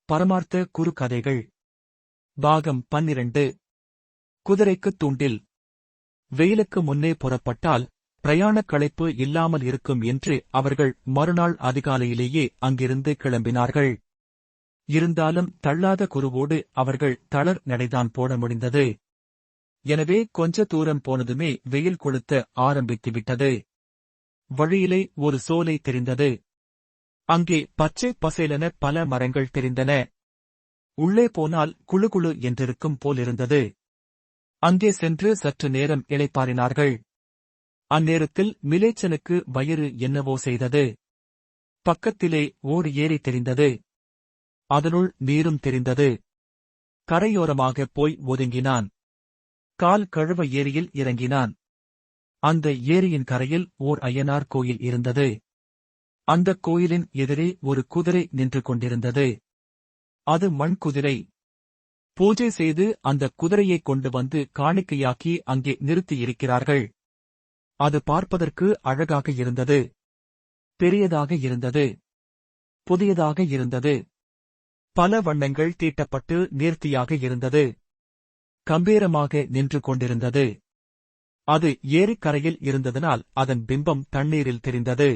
பரமார்த்த குறுக்கதைகள் பாகம் 12. குதிரைக்குத் தூண்டில். வெயிலுக்கு முன்னே புறப்பட்டால் பிரயாணக் களைப்பு இல்லாமல் இருக்கும் என்று அவர்கள் மறுநாள் அதிகாலையிலேயே அங்கிருந்து கிளம்பினார்கள். இருந்தாலும் தள்ளாத குருவோடு அவர்கள் தளர் நடைதான் போட முடிந்தது. எனவே கொஞ்ச தூரம் போனதுமே வெயில் கொளுத்த ஆரம்பித்துவிட்டது. வழியிலே ஒரு சோலை தெரிந்தது. அங்கே பச்சை பசேலென பல மரங்கள் தெரிந்தன. உள்ளே போனால் குளுகுளு என்றிருக்கும் போலிருந்தது. அங்கே சென்று சற்று நேரம் இளைப்பாறினார்கள். அந்நேரத்தில் மிலேச்சனுக்கு வயிறு என்னவோ செய்தது. பக்கத்திலே ஓர் ஏரி தெரிந்தது. அதனுள் நீரும் தெரிந்தது. கரையோரமாக போய் ஒதுங்கினான். கால் கழுவ ஏரியில் இறங்கினான். அந்த ஏரியின் கரையில் ஓர் அய்யனார் கோயில் இருந்தது. அந்தக் கோயிலின் எதிரே ஒரு குதிரை நின்று கொண்டிருந்தது. அது மண் குதிரை. பூஜை செய்து அந்த குதிரையைக் கொண்டு வந்து காணிக்கையாக்கி அங்கே நிறுத்தியிருக்கிறார்கள். அது பார்ப்பதற்கு அழகாக இருந்தது. பெரியதாக இருந்தது. புதியதாக இருந்தது. பல வண்ணங்கள் தீட்டப்பட்டு நேர்த்தியாக இருந்தது. கம்பீரமாக நின்று கொண்டிருந்தது. அது ஏரிக்கரையில் இருந்ததனால் அதன் பிம்பம் தண்ணீரில் தெரிந்தது.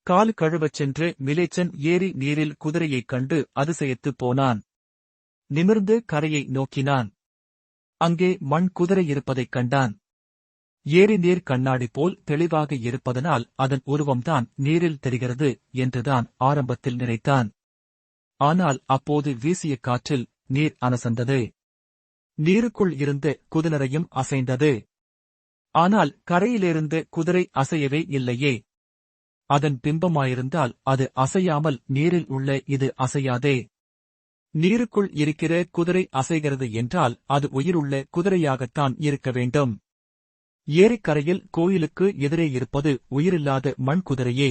கால் கழுவச் சென்று மிலேச்சன் ஏரி நீரில் குதிரையைக் கண்டு அதிசயித்துப் போனான். நிமிர்ந்து கரையை நோக்கினான். அங்கே மண் குதிரை இருப்பதைக் கண்டான். ஏரி நீர் கண்ணாடி போல் தெளிவாக இருப்பதனால் அதன் உருவம்தான் நீரில் தெரிகிறது என்றுதான் ஆரம்பத்தில் நினைத்தான். ஆனால் அப்போது வீசிய காற்றில் நீர் அனசந்தது. நீருக்குள் இருந்த குதிரையும் அசைந்தது. ஆனால் கரையிலிருந்த குதிரை அசையவே இல்லையே. அதன் பிம்பமாயிருந்தால் அது அசையாமல் நீரில் உள்ள இது அசையாதே. நீருக்குள் இருக்கிற குதிரை அசைகிறது என்றால் அது உயிருள்ள குதிரையாகத்தான் இருக்க வேண்டும். ஏரிக்கரையில் கோயிலுக்கு எதிரே இருப்பது உயிரில்லாத மண் குதிரையே.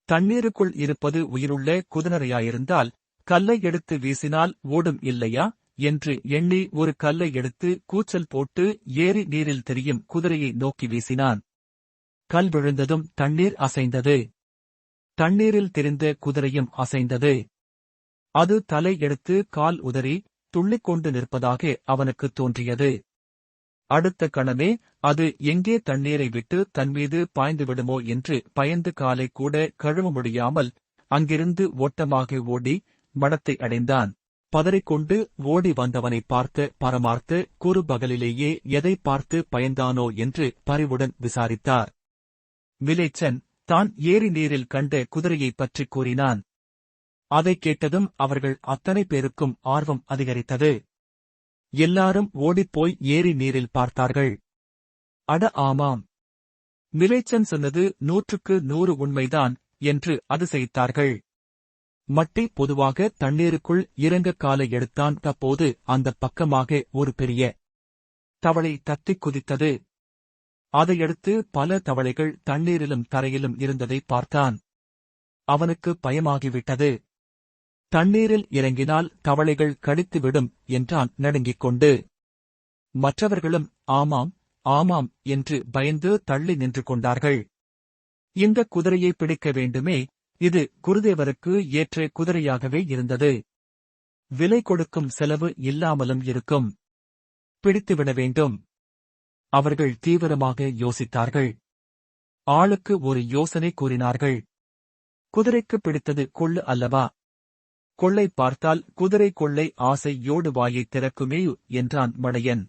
தண்ணீருக்குள் இருப்பது உயிருள்ள குதிரையாயிருந்தால் கல்லை எடுத்து வீசினால் ஓடும் இல்லையா என்று எண்ணி ஒரு கல்லை எடுத்து கூச்சல் போட்டு ஏரி நீரில் தெரியும் குதிரையை நோக்கி வீசினான். கல் விழுந்ததும் தண்ணீர் அசைந்தது. தண்ணீரில் தெரிந்த குதிரையும் அசைந்தது. அது தலை எடுத்து கால் உதறி துள்ளிக்கொண்டு நிற்பதாக அவனுக்குத் தோன்றியது. அடுத்த கணமே அது எங்கே தண்ணீரை விட்டு தன்மீது பாய்ந்துவிடுமோ என்று பயந்து காலை கூட கழுவ முடியாமல் அங்கிருந்து ஓட்டமாக ஓடி மடத்தை அடைந்தான். பதறிக்கொண்டு ஓடி வந்தவனை பார்த்த பரமார்த்த குரு பகலிலேயே எதை பார்த்து பயந்தானோ என்று பரிவுடன் விசாரித்தார். மிலேச்சன் தான் ஏரி நீரில் கண்ட குதிரையைப் பற்றிக் கூறினான். அதைக் கேட்டதும் அவர்கள் அத்தனை பேருக்கும் ஆர்வம் அதிகரித்தது. எல்லாரும் ஓடிப்போய் ஏரி நீரில் பார்த்தார்கள். அட ஆமாம், மிலேச்சன் சொன்னது 100க்கு 100 உண்மைதான் என்று அதிசயித்தார்கள். மட்டி பொதுவாக தண்ணீருக்குள் இறங்க காலை எடுத்தான். அப்போது அந்தப் பக்கமாக ஒரு பெரிய தவளை தத்திக் குதித்தது. அதையடுத்து பல தவளைகள் தண்ணீரிலும் தரையிலும் இருந்ததை பார்த்தான். அவனுக்கு பயமாகிவிட்டது. தண்ணீரில் இறங்கினால் தவளைகள் கடித்துவிடும் என்றான் நடுங்கிக் கொண்டு. மற்றவர்களும் ஆமாம் ஆமாம் என்று பயந்து தள்ளி நின்று கொண்டார்கள். இந்த குதிரையை பிடிக்க வேண்டுமே. இது குருதேவருக்கு ஏற்ற குதிரையாகவே இருந்தது. விலை கொடுக்கும் செலவு இல்லாமலும் இருக்கும். பிடித்துவிட வேண்டும். அவர்கள் தீவிரமாக யோசித்தார்கள். ஆளுக்கு ஒரு யோசனை கூறினார்கள். குதிரைக்கு பிடித்தது கொள்ளு அல்லவா? கொள்ளை பார்த்தால் குதிரை கொள்ளை ஆசையோடு வாயைத் திறக்குமே என்றான் மடையன்.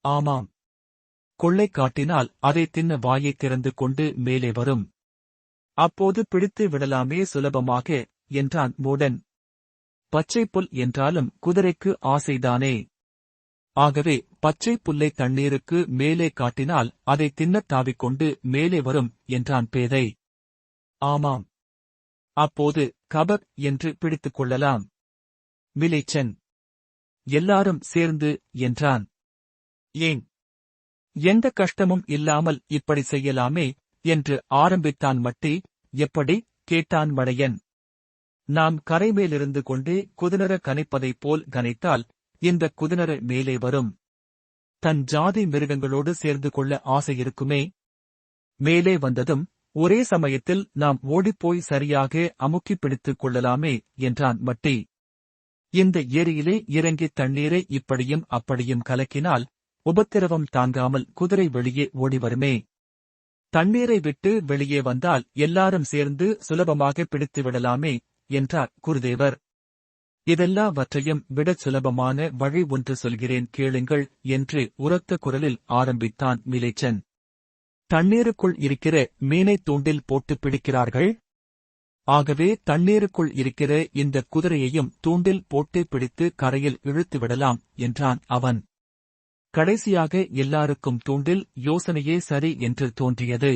ஆமாம், கொள்ளை காட்டினால் அதை தின்ன வாயைத் திறந்து கொண்டு மேலே வரும். அப்போது பிடித்து விடலாமே சுலபமாக என்றான் மூடன். பச்சை புல் என்றாலும் குதிரைக்கு ஆசைதானே. ஆகவே பச்சை புல்லை தண்ணீருக்கு மேலே காட்டினால் அதை தின்னத் தாவிக்கொண்டு மேலே வரும் என்றான் பேதை. ஆமாம், அப்போது கபக் என்று பிடித்துக் கொள்ளலாம். மிலேச்சன் எல்லாரும் சேர்ந்து என்றான். ஏன், எந்த கஷ்டமும் இல்லாமல் இப்படி செய்யலாமே என்று ஆரம்பித்தான் மட்டி. எப்படி கேட்டான் மடையன். நாம் கரைமேலிருந்து கொண்டே குதிரை கனைப்பதைப் போல் கனைத்தால் இந்த குதிரை மேலே வரும். தன் ஜாதி மிருகங்களோடு சேர்ந்து கொள்ள ஆசை இருக்குமே. மேலே வந்ததும் ஒரே சமயத்தில் நாம் ஓடிப்போய் சரியாக அமுக்கிப் பிடித்துக் கொள்ளலாமே என்றான் மட்டி. இந்த ஏரியிலே இறங்கி தண்ணீரை இப்படியும் அப்படியும் கலக்கினால் உபத்திரவம் தாங்காமல் குதிரை வெளியே ஓடி வருமே. தண்ணீரை விட்டு வெளியே வந்தால் எல்லாரும் சேர்ந்து சுலபமாக பிடித்து விடலாமே என்றார் குருதேவர். இதெல்லாவற்றையும் விடச் சுலபமான வழி ஒன்று சொல்கிறேன் கேளுங்கள் என்று உரத்த குரலில் ஆரம்பித்தான் மிலேச்சன். தண்ணீருக்குள் இருக்கிற மீனை தூண்டில் போட்டு பிடிக்கிறார்கள். ஆகவே தண்ணீருக்குள் இருக்கிற இந்த குதிரையையும் தூண்டில் போட்டு பிடித்து கரையில் இழுத்து விடலாம் என்றான் அவன். கடைசியாக எல்லாருக்கும் தூண்டில் யோசனையே சரி என்று தோன்றியது.